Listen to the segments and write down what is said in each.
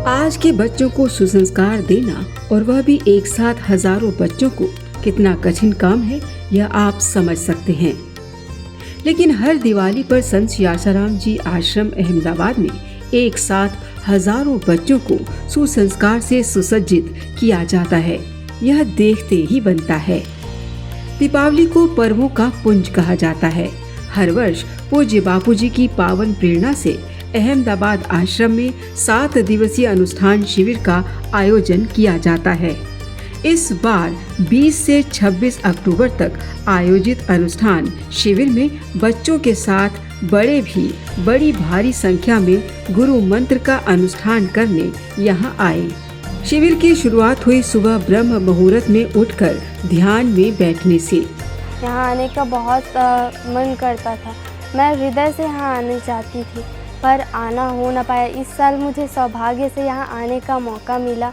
आज के बच्चों को सुसंस्कार देना और वह भी एक साथ हजारों बच्चों को कितना कठिन काम है यह आप समझ सकते हैं। लेकिन हर दिवाली पर संत श्री आसाराम जी आश्रम अहमदाबाद में एक साथ हजारों बच्चों को सुसंस्कार से सुसज्जित किया जाता है। यह देखते ही बनता है। दीपावली को पर्वों का पुंज कहा जाता है। हर वर्ष पूज्य बापूजी की पावन प्रेरणा से अहमदाबाद आश्रम में 7 दिवसीय अनुष्ठान शिविर का आयोजन किया जाता है। इस बार 20 से 26 अक्टूबर तक आयोजित अनुष्ठान शिविर में बच्चों के साथ बड़े भी बड़ी भारी संख्या में गुरु मंत्र का अनुष्ठान करने यहाँ आए। शिविर की शुरुआत हुई सुबह ब्रह्म मुहूर्त में उठकर ध्यान में बैठने से। यहाँ आने का बहुत मन करता था। मैं हृदय से यहाँ आने चाहती थी पर आना हो न पाया। इस साल मुझे सौभाग्य से यहाँ आने का मौका मिला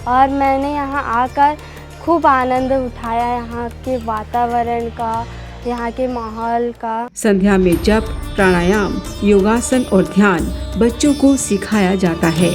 और मैंने यहाँ आकर खूब आनंद उठाया, यहाँ के वातावरण का, यहाँ के माहौल का। संध्या में जप, प्राणायाम, योगासन और ध्यान बच्चों को सिखाया जाता है।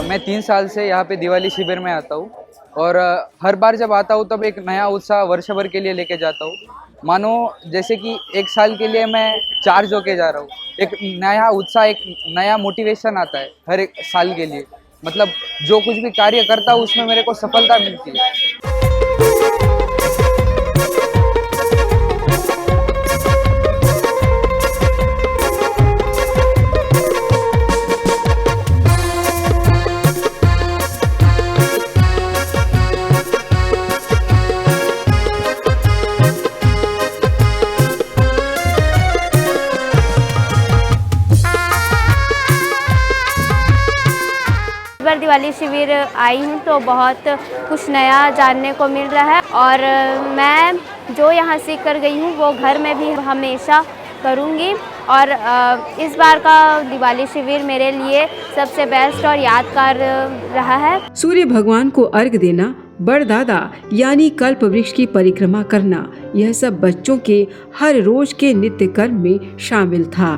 मैं 3 साल से यहाँ पे दिवाली शिविर में आता हूँ और हर बार जब आता हूँ तब एक नया उत्साह वर्ष भर के लिए लेके जाता हूँ। मानो जैसे कि एक साल के लिए मैं चार्ज होके जा रहा हूँ। एक नया उत्साह, एक नया मोटिवेशन आता है हर एक साल के लिए। मतलब जो कुछ भी कार्य करता हूँ उसमें मेरे को सफलता मिलती है। दिवाली शिविर आई हूँ तो बहुत कुछ नया जानने को मिल रहा है और मैं जो यहाँ सीख कर गई हूँ वो घर में भी हमेशा करूँगी। और इस बार का दिवाली शिविर मेरे लिए सबसे बेस्ट और यादगार रहा है। सूर्य भगवान को अर्घ देना, बड़दादा यानी कल्प वृक्ष की परिक्रमा करना, यह सब बच्चों के हर रोज के नित्य कर्म में शामिल था।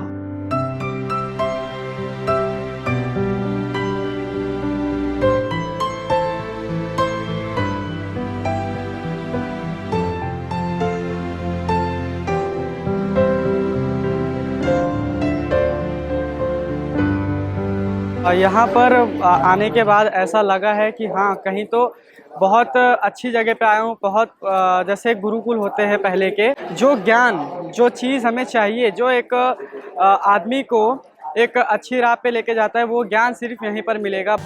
यहाँ पर आने के बाद ऐसा लगा है कि हाँ, कहीं तो बहुत अच्छी जगह पे आया हूँ। बहुत जैसे गुरुकुल होते हैं पहले के, जो ज्ञान, जो चीज़ हमें चाहिए, जो एक आदमी को एक अच्छी राह पे लेके जाता है, वो ज्ञान सिर्फ यहीं पर मिलेगा।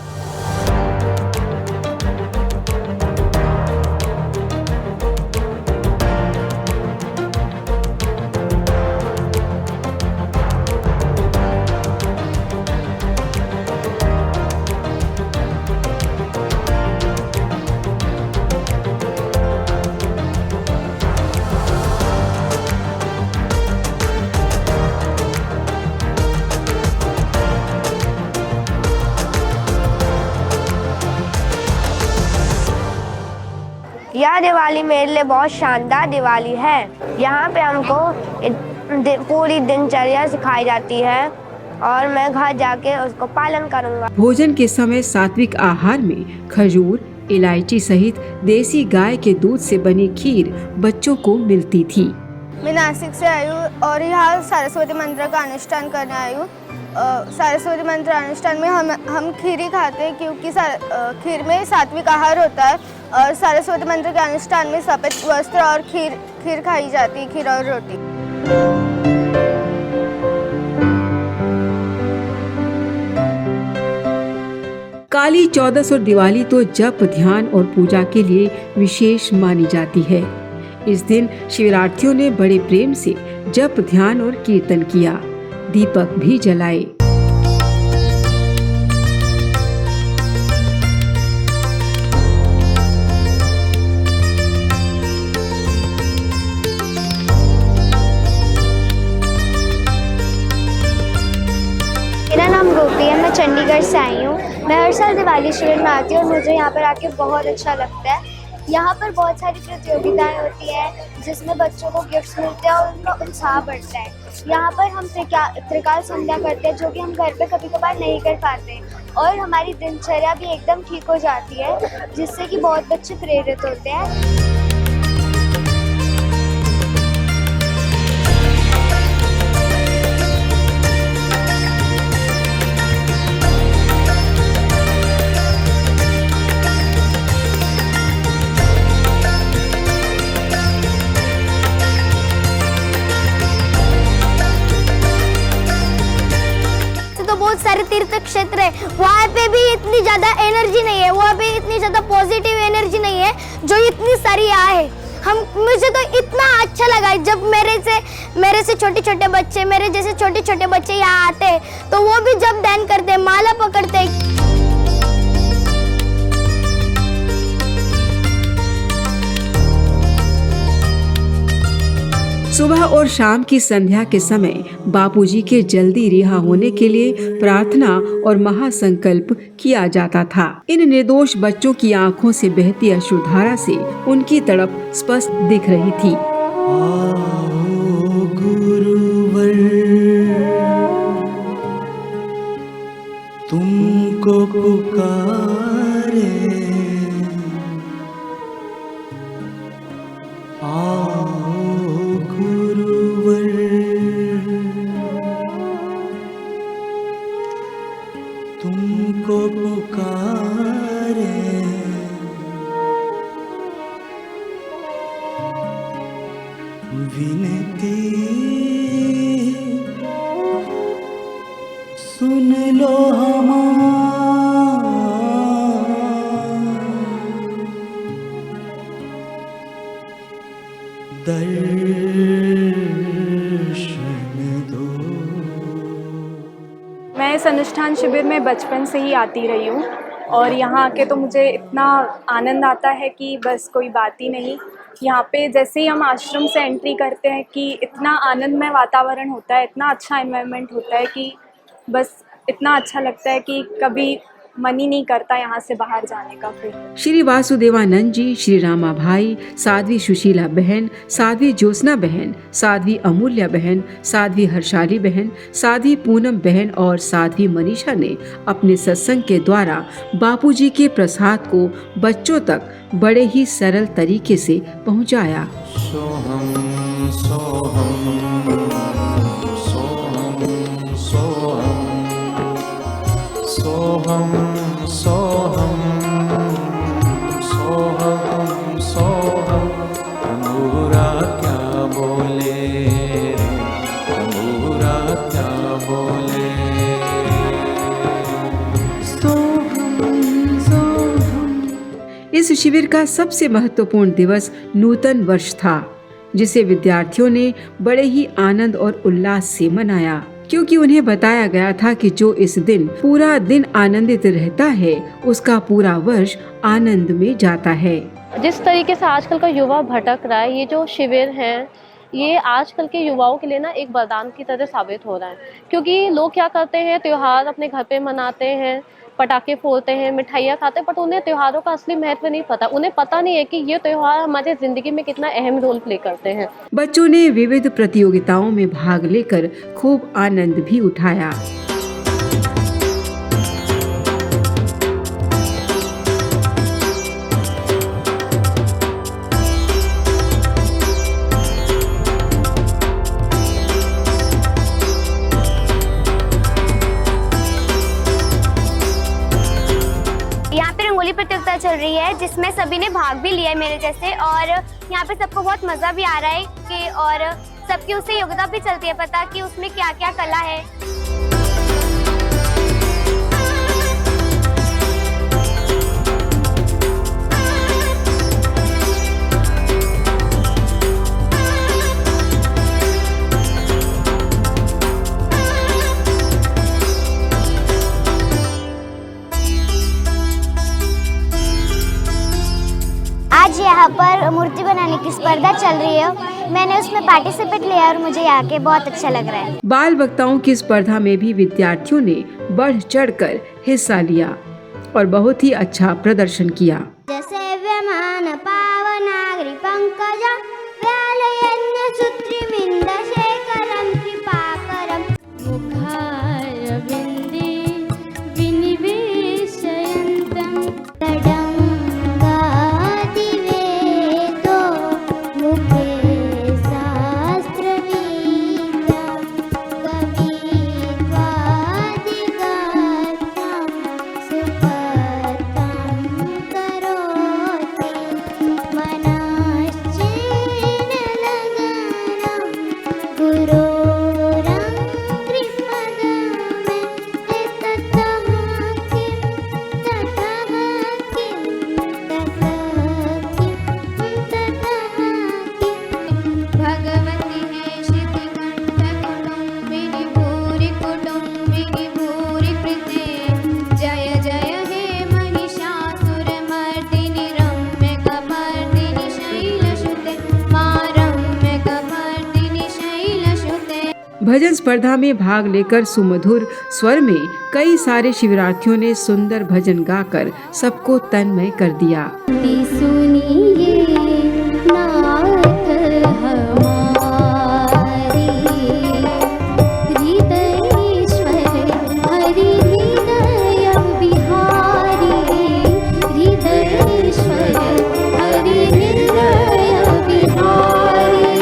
यह दिवाली मेरे लिए बहुत शानदार दिवाली है। यहाँ पे हमको पूरी दिनचर्या सिखाई जाती है और मैं घर जाके उसको पालन करूँगा। भोजन के समय सात्विक आहार में खजूर, इलायची सहित देसी गाय के दूध से बनी खीर बच्चों को मिलती थी। मैं नासिक से आई हूँ और यहाँ सरस्वती मंत्र का अनुष्ठान करने आई हूँ। सरस्वती मंत्र अनुष्ठान में हम खीर ही खाते हैं क्योंकि खीर में सात्विक आहार होता है और सरस्वती मंत्र के अनुष्ठान में सफेद वस्त्र और खीर खाई जाती है, खीर और रोटी। काली चौदस और दिवाली तो जप, ध्यान और पूजा के लिए विशेष मानी जाती है। इस दिन शिवरार्थियों ने बड़े प्रेम से जप, ध्यान और कीर्तन किया। दीपक भी जलाए। मेरा नाम रोटी चंडीगढ़ से आई हूँ। मैं हर साल दिवाली शिविर में आती हूँ और मुझे यहाँ पर आके बहुत अच्छा लगता है। यहाँ पर बहुत सारी प्रतियोगिताएं होती हैं जिसमें बच्चों को गिफ्ट्स मिलते हैं और उनका उत्साह बढ़ता है। यहाँ पर हम त्रिकाल संध्या करते हैं जो कि हम घर पे कभी कभार नहीं कर पाते और हमारी दिनचर्या भी एकदम ठीक हो जाती है जिससे कि बहुत बच्चे प्रेरित होते हैं। बहुत सारे तीर्थ क्षेत्र है, वहाँ पे भी इतनी ज़्यादा एनर्जी नहीं है, वहाँ पे इतनी ज़्यादा पॉजिटिव एनर्जी नहीं है जो इतनी सारी यहाँ है। मुझे तो इतना अच्छा लगा जब मेरे से छोटे छोटे बच्चे, मेरे जैसे छोटे छोटे बच्चे यहाँ आते हैं तो वो भी जब दान करते हैं, माला पकड़ते हैं। सुबह और शाम की संध्या के समय बापूजी के जल्दी रिहा होने के लिए प्रार्थना और महासंकल्प किया जाता था। इन निर्दोष बच्चों की आंखों से बहती अश्रुधारा से उनकी तड़प स्पष्ट दिख रही थी। गुरुवर तुमको पुकारे, तुमको पुकारे, विनती सुन लो मैं इस अनुष्ठान शिविर में बचपन से ही आती रही हूँ और यहाँ आके तो मुझे इतना आनंद आता है कि बस कोई बात ही नहीं। यहाँ पे जैसे ही हम आश्रम से एंट्री करते हैं कि इतना आनंदमय वातावरण होता है, इतना अच्छा एनवायरनमेंट होता है कि बस इतना अच्छा लगता है कि कभी मन ही नहीं करता यहाँ से बाहर जाने का। फिर श्री वासुदेवानंद जी, श्री रामा भाई, साध्वी सुशीला बहन, साध्वी ज्योत्सना बहन, साध्वी अमूल्या बहन, साध्वी हर्षाली बहन, साध्वी पूनम बहन और साध्वी मनीषा ने अपने सत्संग के द्वारा बापूजी के प्रसाद को बच्चों तक बड़े ही सरल तरीके से पहुँचाया। सोहम सोहम सोहम सोहम सोहम सोहम सोहम तंबूरा क्या बोले, तंबूरा क्या बोले, सोहम सोहम। इस शिविर का सबसे महत्वपूर्ण दिवस नूतन वर्ष था, जिसे विद्यार्थियों ने बड़े ही आनंद और उल्लास से मनाया, क्योंकि उन्हें बताया गया था कि जो इस दिन पूरा दिन आनंदित रहता है उसका पूरा वर्ष आनंद में जाता है। जिस तरीके से आजकल का युवा भटक रहा है, ये जो शिविर है ये आजकल के युवाओं के लिए ना एक वरदान की तरह साबित हो रहा है। क्योंकि लोग क्या करते हैं, त्योहार अपने घर पे मनाते हैं, पटाखे फोड़ते हैं, मिठाइयाँ खाते हैं, बट उन्हें त्योहारों का असली महत्व नहीं पता। उन्हें पता नहीं है कि ये त्योहार हमारे जिंदगी में कितना अहम रोल प्ले करते हैं। बच्चों ने विविध प्रतियोगिताओं में भाग लेकर खूब आनंद भी उठाया। प्रतियोगिता चल रही है जिसमें सभी ने भाग भी लिया है मेरे जैसे, और यहाँ पे सबको बहुत मज़ा भी आ रहा है कि और सबकी उससे योग्यता भी चलती है पता कि उसमें क्या क्या कला है। आज यहाँ पर मूर्ति बनाने की स्पर्धा चल रही है मैंने उसमें पार्टिसिपेट लिया और मुझे यहाँ के बहुत अच्छा लग रहा है। बाल वक्ताओं की स्पर्धा में भी विद्यार्थियों ने बढ़ चढ़कर हिस्सा लिया और बहुत ही अच्छा प्रदर्शन किया। सेव्यमान पावनाग्रि पंकज व्यालयन्य सूत्रिमिंद शेखरं कृपाकरं मुखारविन्दे विनिवेशयन्तं तडङ्गादिवेदो मुखे शास्त्रविद्या कवित्वादिगात्रं सुपथं करोति मनश्चेन लगनं गुरोरङ्घ्रिपदमे ततः किं भगवती है शितिकण्ठकुटुम्बिनि भूरि कुटुम्बिनि भूरि कृते जय जय हे महिषासुरमर्दिनि रम्यकपर्दिनि शैलसुते मा रम्यकपर्दिनि शैलसुते। भजन स्पर्धा में भाग लेकर सुमधुर स्वर में कई सारे शिविरार्थियों ने सुंदर भजन गाकर सबको तन्मय कर दिया। सुनिए नाथ हमारी हृदयेश्वर हरि हृदय बिहारी हृदयेश्वर हरि हृदय बिहारी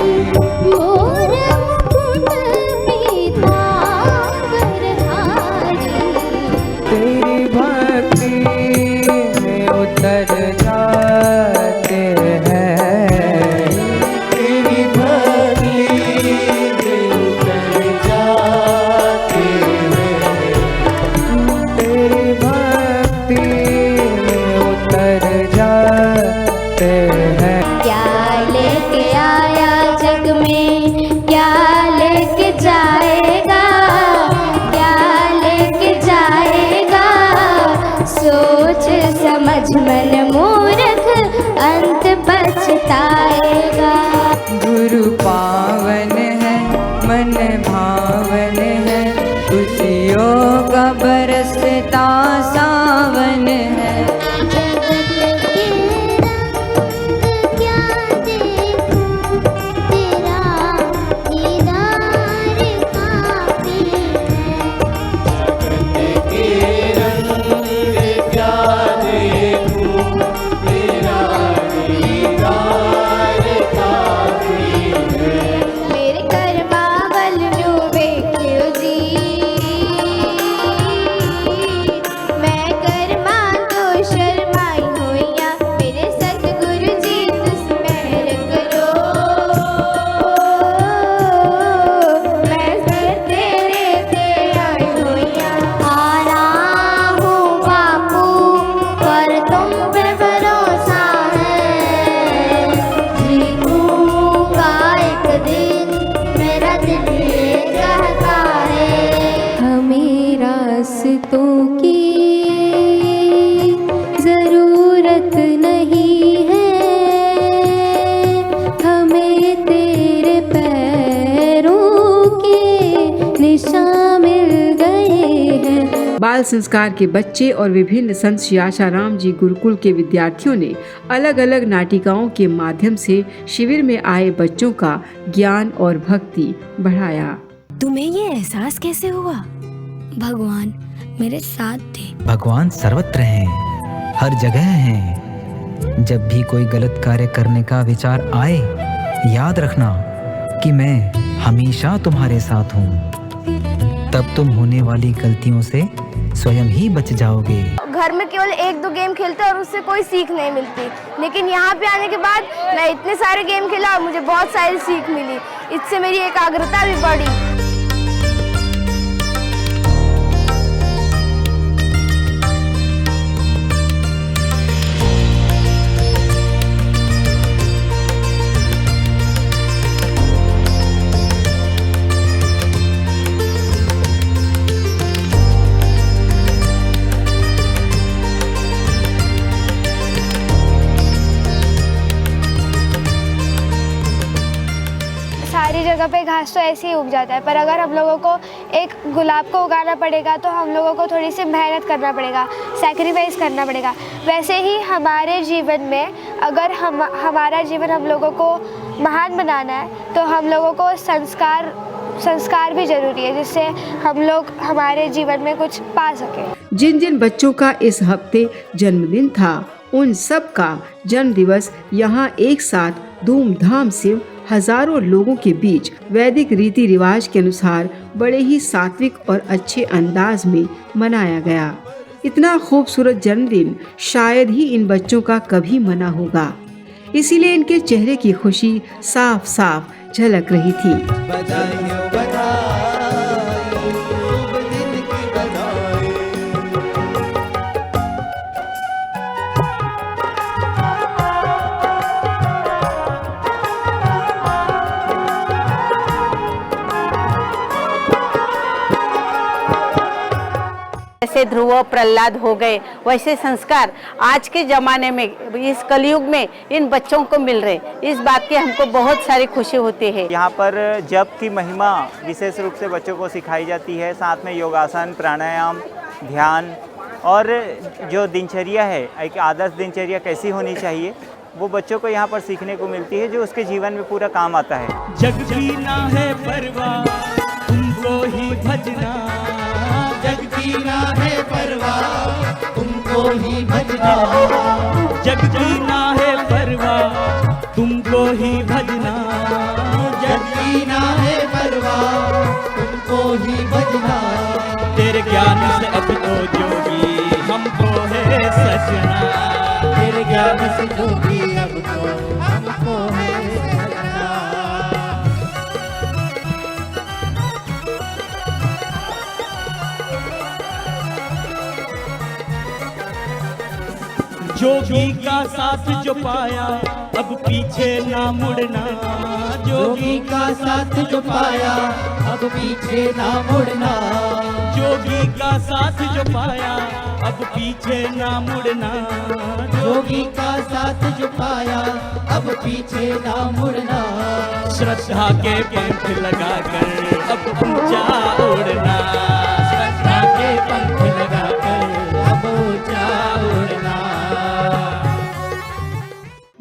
मोर मुकुट पीताम्बर हारी। तेरी भक्ति में उतर जाते हैं, तेरी भक्ति में उतर जाते हैं, तेरी भक्ति में उतर जाते हैं। क्या लेके आया जग में क्या लेके जाएगा, क्या लेके जाएगा सोच समझ मन मूर्ख अंत पछताएगा। गुरु पावन है मन भावन है, खुशियों का बरसता सावन है। जगत के रंग क्या देखूं तेरा दीदार काफी है। मेरे करमावल न्यू वेख्यो जी मैं करमा तो शर्माई होइया मेरे सतगुरु जी तुस मेहर करो मैं सर तेरे ते आई होइया। आना हूँ बापू पर तुम पे भरोसा है जीऊंगा एक दिन मेरा दिल ये कहता है। हमें रास्तों की जरूरत नहीं है हमें तेरे पैरों के निशान मिल गए हैं। बाल संस्कार के बच्चे और विभिन्न संत श्री आशाराम जी गुरुकुल के विद्यार्थियों ने अलग अलग नाटिकाओं के माध्यम से शिविर में आए बच्चों का ज्ञान और भक्ति बढ़ाया। तुम्हें ये एहसास कैसे हुआ? भगवान मेरे साथ थे। भगवान सर्वत्र हैं, हर जगह हैं। जब भी कोई गलत कार्य करने का विचार आए, याद रखना कि मैं हमेशा तुम्हारे साथ हूँ। तब तुम होने वाली गलतियों से स्वयं ही बच जाओगे। घर में केवल 1-2 गेम खेलते और उससे कोई सीख नहीं मिलती, लेकिन यहाँ पे आने के बाद मैं इतने सारे गेम खेला और मुझे बहुत सारी सीख मिली। इससे मेरी एकाग्रता भी बढ़ी। जगह पे घास तो ऐसे ही उग जाता है, पर अगर हम लोगों को एक गुलाब को उगाना पड़ेगा तो हम लोगों को थोड़ी सी मेहनत करना पड़ेगा, सैक्रिफाइस करना पड़ेगा। वैसे ही हमारे जीवन में अगर हमारा जीवन हम लोगों को महान बनाना है तो हम लोगों को संस्कार भी ज़रूरी है, जिससे हम लोग हमारे जीवन में कुछ पा सकें। जिन जिन बच्चों का इस हफ्ते जन्मदिन था उन सब का जन्म दिवस यहाँ एक साथ धूमधाम से हजारों लोगों के बीच वैदिक रीति रिवाज के अनुसार बड़े ही सात्विक और अच्छे अंदाज में मनाया गया। इतना खूबसूरत जन्मदिन शायद ही इन बच्चों का कभी मना होगा, इसीलिए इनके चेहरे की खुशी साफ साफ झलक रही थी। जैसे ध्रुव प्रहलाद हो गए, वैसे संस्कार आज के ज़माने में इस कलयुग में इन बच्चों को मिल रहे, इस बात की हमको बहुत सारी खुशी होती है। यहाँ पर जप की महिमा विशेष रूप से बच्चों को सिखाई जाती है, साथ में योगासन, प्राणायाम, ध्यान और जो दिनचर्या है, एक आदर्श दिनचर्या कैसी होनी चाहिए वो बच्चों को यहाँ पर सीखने को मिलती है, जो उसके जीवन में पूरा काम आता है। जग जीना है परवाह तुमको ही भजना, जग जीना है परवाह तुमको ही भजना, जग जीना है परवाह तुमको ही भजना, जग जीना है परवाह तुमको ही भजना, तेरे ज्ञान से अब तो जोगी हमको है सजना, तेरे ज्ञान से जोगी अब तो हमको है सजना। जोगी का साथ जो पाया अब पीछे ना मुड़ना, जोगी का साथ जो पाया अब पीछे ना मुड़ना, जोगी का साथ जो पाया अब पीछे ना मुड़ना, जोगी का साथ जो पाया अब पीछे ना मुड़ना, श्रद्धा के पंख लगाकर अब ऊंचा उड़ना, श्रद्धा के पंख लगाकर अब ऊंचा उड़ना।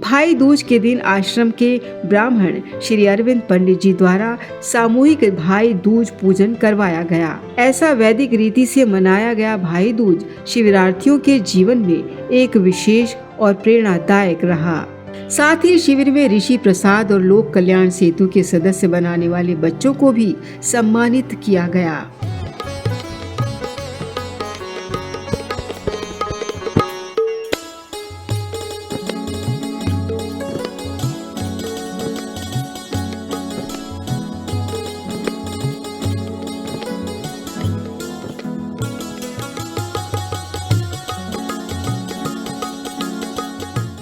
भाई दूज के दिन आश्रम के ब्राह्मण श्री अरविंद पंडित जी द्वारा सामूहिक भाई दूज पूजन करवाया गया। ऐसा वैदिक रीति से मनाया गया भाई दूज शिविरार्थियों के जीवन में एक विशेष और प्रेरणादायक रहा। साथ ही शिविर में ऋषि प्रसाद और लोक कल्याण सेतु के सदस्य बनाने वाले बच्चों को भी सम्मानित किया गया।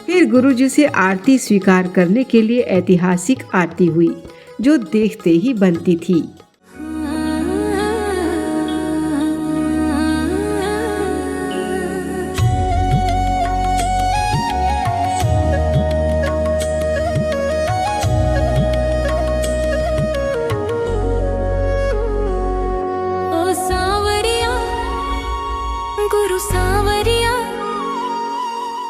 फिर गुरुजी से आरती स्वीकार करने के लिए ऐतिहासिक आरती हुई, जो देखते ही बनती थी। ओ सांवरिया गुरु सांवरिया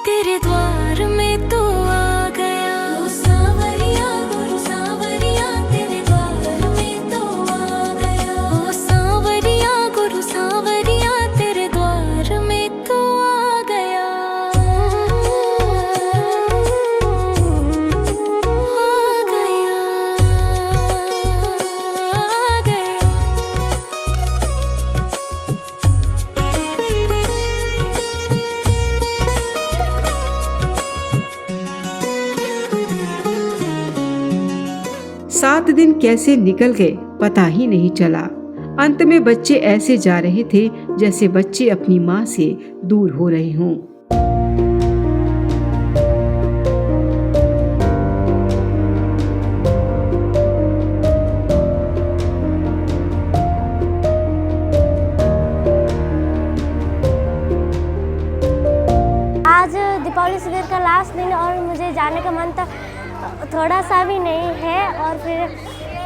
तेरे द्वार में तो आ गया, ओ सांवरिया गुरु सांवरिया तेरे द्वार में तो आ गया, ओ सांवरिया गुरु सांवरिया तेरे द्वार में तो आ गया, आ गया, आ गया। सात दिन कैसे निकल गए पता ही नहीं चला। अंत में बच्चे ऐसे जा रहे थे जैसे बच्चे अपनी माँ से दूर हो रहे हों। आज दीपावली शिविर का लास्ट दिन और मुझे जाने का मन था थोड़ा सा भी नहीं है, और फिर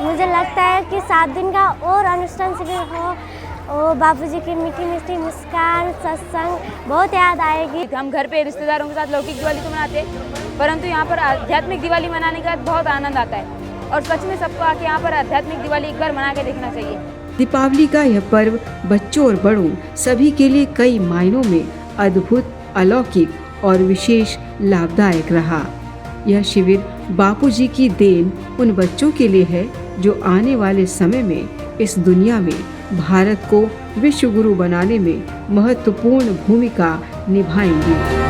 मुझे लगता है कि 7 दिन का और अनुष्ठान शिविर हो, ओ बापूजी की मीठी मीठी मुस्कान, सत्संग बहुत याद आएगी। हम घर पे रिश्तेदारों के साथ लौकिक दिवाली तो मनाते हैं, परंतु यहाँ पर आध्यात्मिक दिवाली मनाने का बहुत आनंद आता है और सच में सबको आके यहाँ पर आध्यात्मिक दिवाली एक बार मना के देखना चाहिए। दीपावली का यह पर्व बच्चों और बड़ों सभी के लिए कई मायनों में अद्भुत, अलौकिक और विशेष लाभदायक रहा। यह शिविर बापूजी की देन उन बच्चों के लिए है जो आने वाले समय में इस दुनिया में भारत को विश्व गुरु बनाने में महत्वपूर्ण भूमिका निभाएंगे।